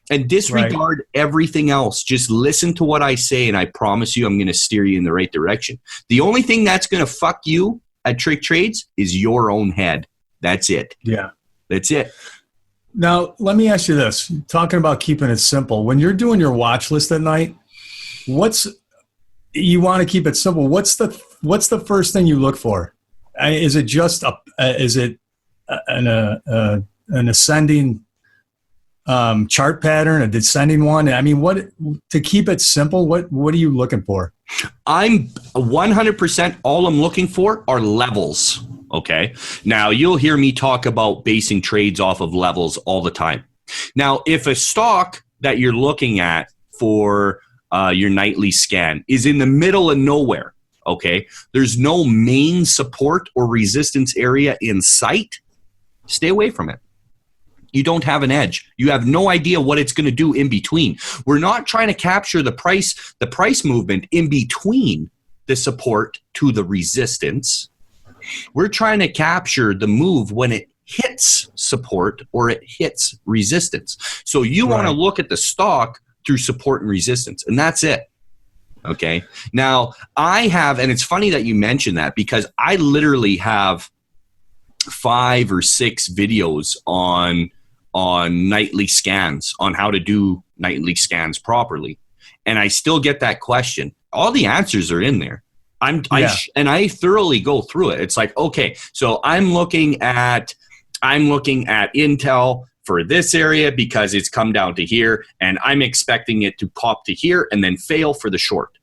And disregard everything else. Just listen to what I say, and I promise you I'm going to steer you in the right direction. The only thing that's going to fuck you at TrickTrades is your own head. That's it. Yeah. That's it. Now, let me ask you this. Talking about keeping it simple. When you're doing your watch list at night, you want to keep it simple. What's the first thing you look for? Is it just an ascending chart pattern, a descending one? I mean, to keep it simple, what are you looking for? I'm 100% all I'm looking for are levels. Okay. Now you'll hear me talk about basing trades off of levels all the time. Now, if a stock that you're looking at for your nightly scan is in the middle of nowhere, okay, there's no main support or resistance area in sight, stay away from it. You don't have an edge. You have no idea what it's going to do in between. We're not trying to capture the price movement in between the support to the resistance. We're trying to capture the move when it hits support or it hits resistance. So you want to look at the stock through support and resistance, and that's it. Okay. Now I have, and it's funny that you mentioned that because I literally have 5 or 6 videos on nightly scans, on how to do nightly scans properly. And I still get that question. All the answers are in there. I thoroughly go through it. It's like, okay, so I'm looking at Intel for this area because it's come down to here, and I'm expecting it to pop to here and then fail for the short.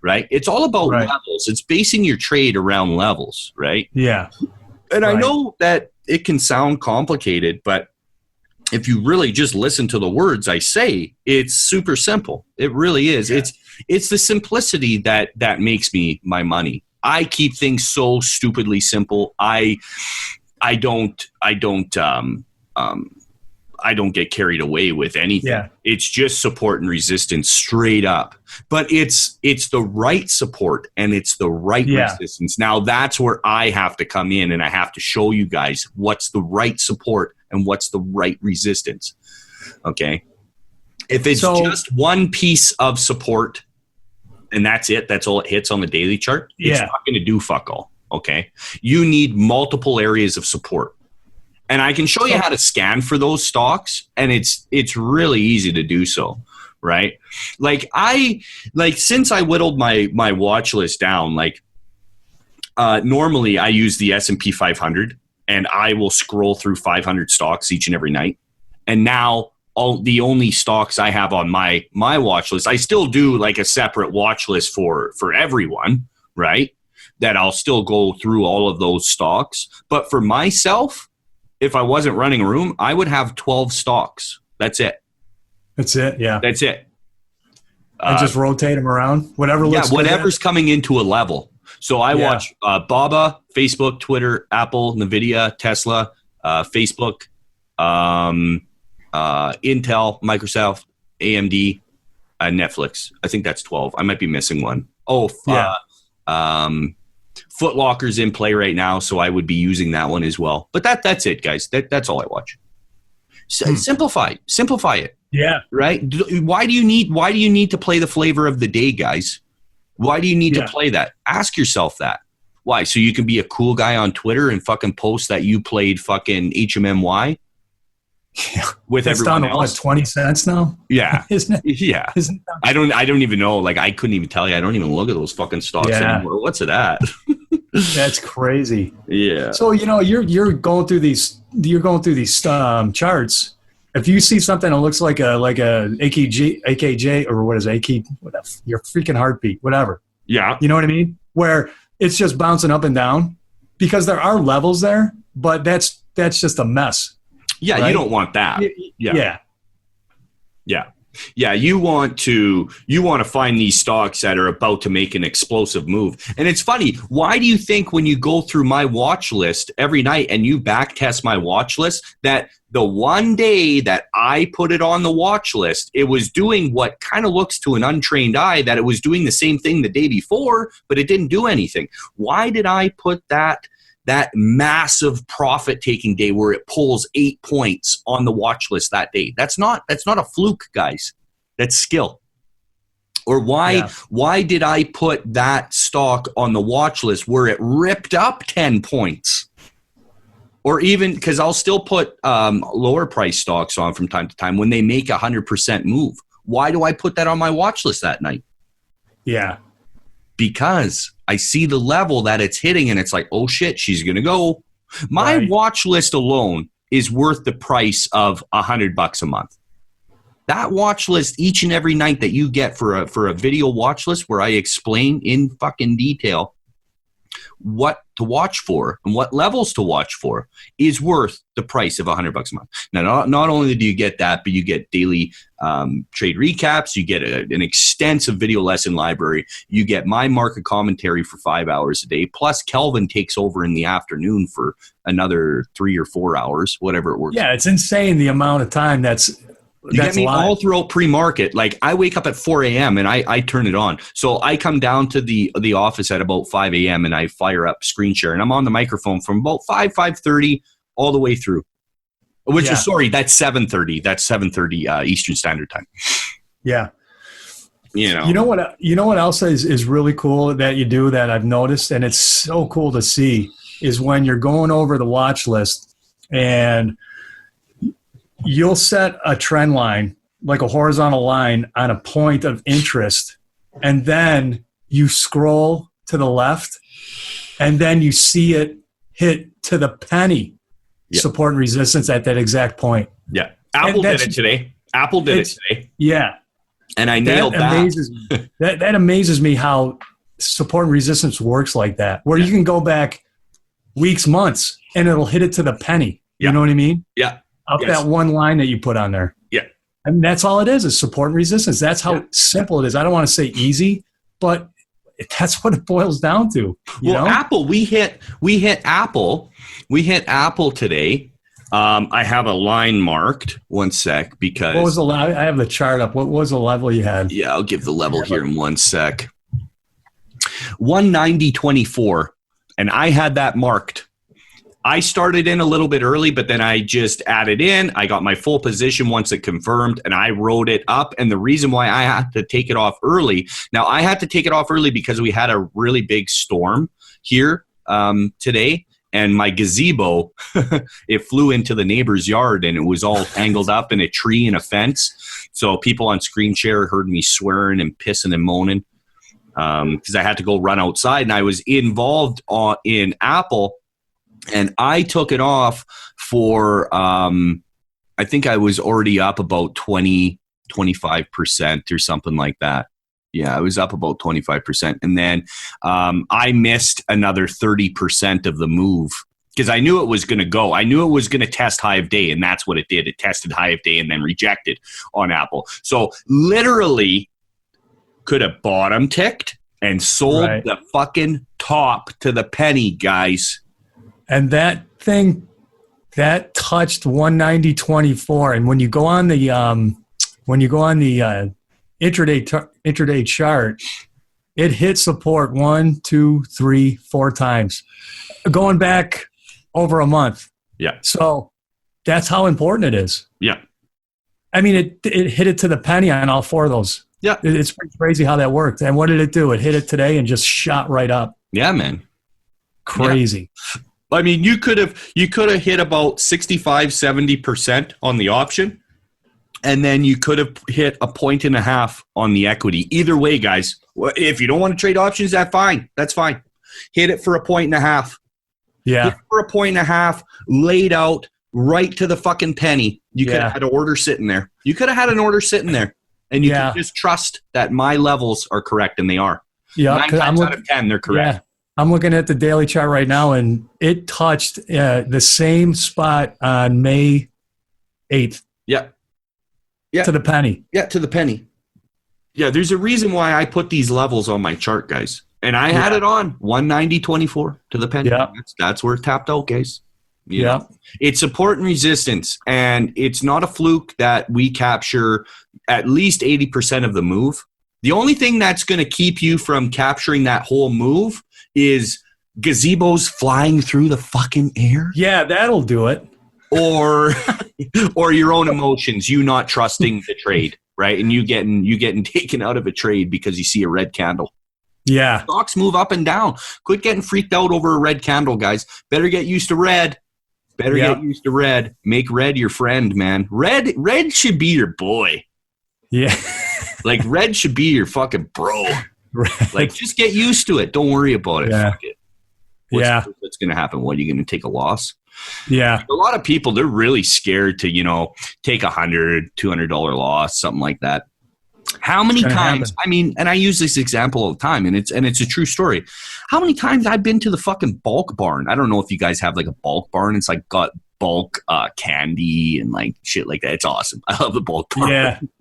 Right? It's all about levels. It's basing your trade around levels, right? Yeah. And I know that it can sound complicated, but if you really just listen to the words I say, it's super simple. It really is. Yeah. It's the simplicity that makes me my money. I keep things so stupidly simple. I don't I don't get carried away with anything. Yeah. It's just support and resistance straight up. But it's the right support and it's the right resistance. Now that's where I have to come in and I have to show you guys what's the right support and what's the right resistance. Okay. If it's just one piece of support and that's it, that's all it hits on the daily chart, it's not going to do fuck all. Okay. You need multiple areas of support. And I can show you how to scan for those stocks, and it's really easy to do so, right? Like since I whittled my watch list down, normally I use the S&P 500, and I will scroll through 500 stocks each and every night. And now the only stocks I have on my watch list, I still do like a separate watch list for everyone, right? That I'll still go through all of those stocks. But for myself, if I wasn't running a room, I would have 12 stocks. That's it. That's it. Yeah. That's it. And just rotate them around. Whatever's coming into a level. So I watch BABA, Facebook, Twitter, Apple, NVIDIA, Tesla, Facebook, Intel, Microsoft, AMD, Netflix. I think that's 12. I might be missing one. Foot Locker's in play right now, so I would be using that one as well. But that's it, guys. That's all I watch. Simplify it. Yeah. Right? Why do you need to play the flavor of the day, guys? Why do you need to play that? Ask yourself that. Why? So you can be a cool guy on Twitter and fucking post that you played fucking HMMY? Yeah. With it's everyone down to else. what, 20 cents now? Yeah. Isn't it? Yeah. I don't even know. Like, I couldn't even tell you. I don't even look at those fucking stocks anymore. What's it at? That's crazy. Yeah. So, you're going through these charts. If you see something that looks like a AKJ, or what is it, whatever, your freaking heartbeat, whatever. Yeah. You know what I mean? Where it's just bouncing up and down, because there are levels there, but that's just a mess. Yeah, right? You don't want that. Yeah. You want to find these stocks that are about to make an explosive move. And it's funny, why do you think when you go through my watch list every night and you back test my watch list, that the one day that I put it on the watch list, it was doing what kind of looks to an untrained eye that it was doing the same thing the day before, but it didn't do anything? Why did I put that massive profit-taking day where it pulls 8 points on the watch list that day? That's not a fluke, guys. That's skill. Or why did I put that stock on the watch list where it ripped up 10 points? Or even, because I'll still put lower price stocks on from time to time when they make 100% move. Why do I put that on my watch list that night? Yeah. Because I see the level that it's hitting and it's like, oh shit, she's going to go. My watch list alone is worth the price of $100 a month. That watch list each and every night that you get for a video watch list where I explain in fucking detail what to watch for and what levels to watch for is worth the price of $100 a month. Now, not only do you get that, but you get daily trade recaps. You get an extensive video lesson library. You get my market commentary for 5 hours a day. Plus, Kelvin takes over in the afternoon for another 3 or 4 hours, whatever it works. Yeah, it's insane the amount of time that's get me live. all throughout pre-market. Like, I wake up at 4 a.m. and I turn it on. So I come down to the office at about 5 a.m. and I fire up screen share. And I'm on the microphone from about 5:30 all the way through. That's 7:30. That's 7:30 Eastern Standard Time. Yeah. You know what else is really cool that you do that I've noticed, and it's so cool to see, is when you're going over the watch list and you'll set a trend line, like a horizontal line on a point of interest, and then you scroll to the left, and then you see it hit to the penny support and resistance at that exact point. Yeah. Apple did it today. Yeah. And I nailed that. Amazes me. That amazes me how support and resistance works like that, where you can go back weeks, months, and it'll hit it to the penny. You know what I mean? Yeah. Up that one line that you put on there. Yeah. And that's all it is support and resistance. That's how simple it is. I don't want to say easy, but that's what it boils down to. You know? Apple, we hit Apple today I have a line marked. One sec, because What was the I have the chart up. What was the level you had? yeah, I'll give the level here in one sec. 190.24, and I had that marked. I started in a little bit early, but then I just added in. I got my full position once it confirmed, and I wrote it up. And the reason why I had to take it off early, now I had to take it off early because we had a really big storm here today, and my gazebo, it flew into the neighbor's yard, and it was all tangled up in a tree and a fence. So people on screen share heard me swearing and pissing and moaning because I had to go run outside, and I was involved in Apple. And I took it off for, I think I was already up about 25% or something like that. Yeah, I was up about 25%. And then I missed another 30% of the move because I knew it was going to go. I knew it was going to test high of day, and that's what it did. It tested high of day and then rejected on Apple. So literally could have bottom ticked and sold the fucking top to the penny, guys. And that thing, that touched 190.24. And when you go on the intraday chart, it hit support 1, 2, 3, 4 times, going back over a month. Yeah. So that's how important it is. Yeah. I mean, it hit it to the penny on all 4 of those. Yeah. It's pretty crazy how that worked. And what did it do? It hit it today and just shot right up. Yeah, man. Crazy. Yeah. I mean, you could have hit about 65, 70% on the option, and then you could have hit 1.5 points on the equity. Either way, guys, if you don't want to trade options, that's fine. That's fine. Hit it for 1.5 points. Yeah. Hit it for 1.5 points, laid out right to the fucking penny. You could have had an order sitting there. You could have had an order sitting there, and you could just trust that my levels are correct, and they are. Yeah. 9 times out of 10, they're correct. Yeah. I'm looking at the daily chart right now, and it touched the same spot on May 8th. Yeah. Yeah. To the penny. Yeah, to the penny. Yeah, there's a reason why I put these levels on my chart, guys. And I had it on 190.24 to the penny. Yeah. That's where it tapped out, guys. You know? It's support and resistance, and it's not a fluke that we capture at least 80% of the move. The only thing that's going to keep you from capturing that whole move is gazebos flying through the fucking air. Yeah, that'll do it. Or your own emotions, you not trusting the trade, right? And you getting taken out of a trade because you see a red candle. Yeah. Stocks move up and down. Quit getting freaked out over a red candle, guys. Better get used to red. Get used to red. Make red your friend, man. Red should be your boy. Yeah. Like, red should be your fucking bro. Like, just get used to it. Don't worry about it. Yeah. Fuck it. What's going to happen? What, are you going to take a loss? Yeah. A lot of people, they're really scared to, take $100, $200 loss, something like that. How many times, I mean, and I use this example all the time, and it's a true story. How many times I've been to the fucking bulk barn? I don't know if you guys have like a bulk barn. It's like got bulk candy and like shit like that. It's awesome. I love the bulk barn.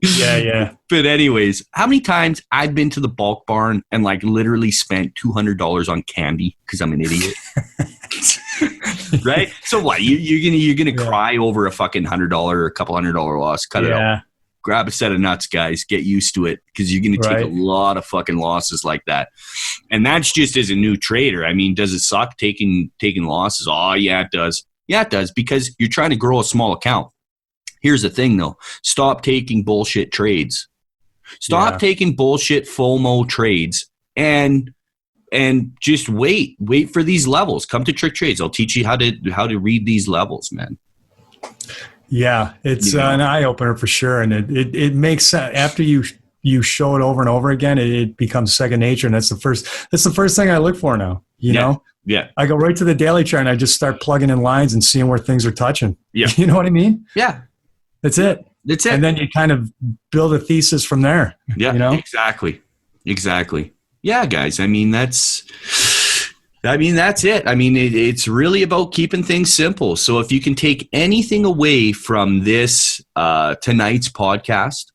Yeah. But anyways, how many times I've been to the bulk barn and like literally spent $200 on candy because I'm an idiot. Right? So what? You're gonna cry over a fucking $100 or a couple $100 loss? Cut it out. Grab a set of nuts, guys. Get used to it because you're going to take a lot of fucking losses like that. And that's just as a new trader. I mean, does it suck taking losses? Oh, yeah, it does. Yeah, it does, because you're trying to grow a small account. Here's the thing, though. Stop taking bullshit trades. Stop taking bullshit FOMO trades and just wait for these levels. Come to TrickTrades. I'll teach you how to read these levels, man. Yeah, it's an eye opener for sure, and it makes sense after you show it over and over again. It becomes second nature, and that's the first thing I look for now. You know, I go right to the daily chart and I just start plugging in lines and seeing where things are touching. Yeah, you know what I mean? Yeah, that's it. And then you kind of build a thesis from there. Yeah, exactly. Yeah, guys. I mean, that's it. I mean, it's really about keeping things simple. So if you can take anything away from this tonight's podcast,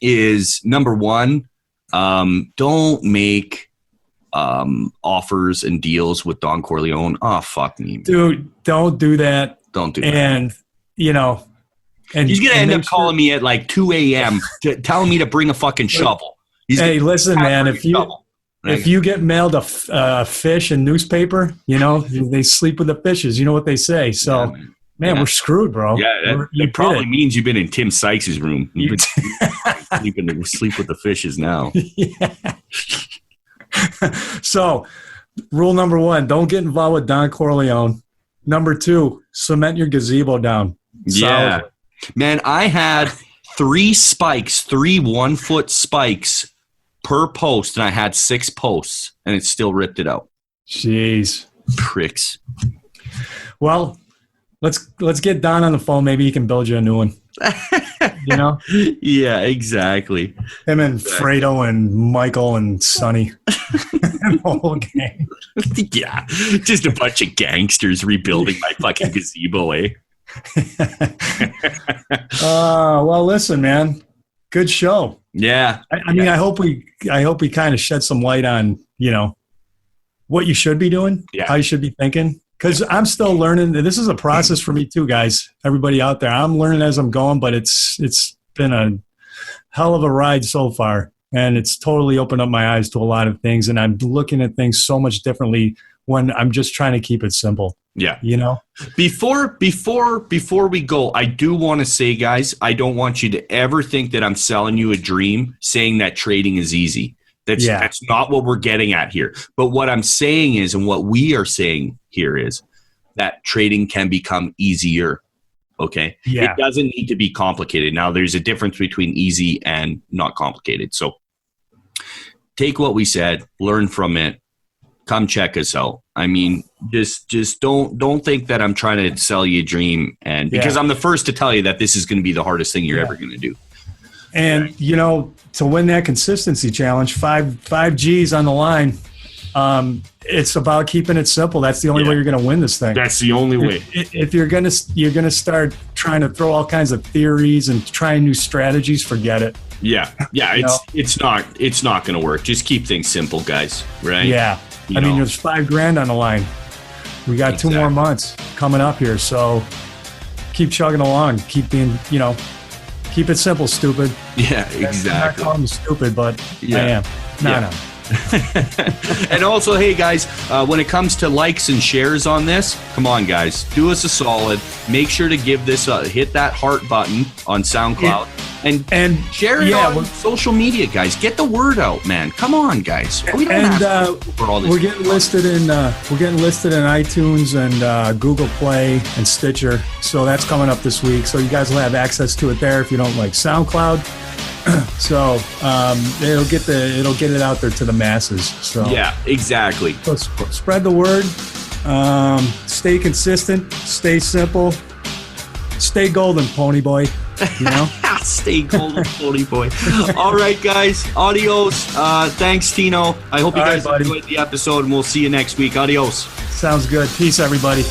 is number one, don't make offers and deals with Don Corleone. Oh, fuck me, man. Dude, don't do that. Don't do that. And, you know, and he's going to end up make sure- calling me at like 2 a.m. telling me to bring a fucking shovel. Hey, listen, man, if you get mailed a fish and newspaper, you know, they sleep with the fishes. You know what they say. So, man, we're screwed, bro. Yeah, it probably means you've been in Tim Sykes' room. You've been sleep with the fishes now. Yeah. So, rule number 1, don't get involved with Don Corleone. Number 2, cement your gazebo down. Yeah. Solid. Man, I had 3 spikes, 3 1-foot spikes per post, and I had 6 posts, and it still ripped it out. Jeez. Pricks. Well, let's get Don on the phone. Maybe he can build you a new one. You know? Yeah, exactly. Him and Fredo and Michael and Sonny. And the whole gang. Yeah, just a bunch of gangsters rebuilding my fucking gazebo, eh? Well, listen, man. Good show. Yeah. I mean, I hope we kind of shed some light on, you know, what you should be doing, how you should be thinking. Because I'm still learning. This is a process for me too, guys. Everybody out there, I'm learning as I'm going, but it's been a hell of a ride so far, and it's totally opened up my eyes to a lot of things. And I'm looking at things so much differently when I'm just trying to keep it simple. Yeah. You know. Before we go, I do want to say, guys, I don't want you to ever think that I'm selling you a dream, saying that trading is easy. That's not what we're getting at here. But what I'm saying is, and what we are saying here is, that trading can become easier. Okay? Yeah. It doesn't need to be complicated. Now, there's a difference between easy and not complicated. So take what we said, learn from it, come check us out. I mean, just don't think that I'm trying to sell you a dream, and because I'm the first to tell you that this is going to be the hardest thing you're ever going to do. And, you know, to win that consistency challenge, five G's on the line, it's about keeping it simple. That's the only way you're going to win this thing. That's the only way. If you're going to start trying to throw all kinds of theories and trying new strategies, forget it. Yeah. It's not going to work. Just keep things simple, guys. Right? Yeah. I mean, there's $5,000 on the line. We got 2 more months coming up here. So keep chugging along. Keep being, you know, keep it simple, stupid. Yeah, exactly. I'm not calling you stupid, but I am. No. And also, hey guys, when it comes to likes and shares on this, come on guys, do us a solid. Make sure to give this hit that heart button on SoundCloud and share it on social media, guys. Get the word out, man. Come on, guys. We don't have to for all this. We're getting listed in iTunes and Google Play and Stitcher. So that's coming up this week. So you guys will have access to it there if you don't like SoundCloud. So it'll get it out there to the masses. So yeah, exactly. So spread the word. Stay consistent. Stay simple. Stay golden, pony boy. You know. Stay golden, pony boy. All right, guys. Adios. Thanks, Tino. I hope you guys enjoyed the episode, and we'll see you next week. Adios. Sounds good. Peace, everybody.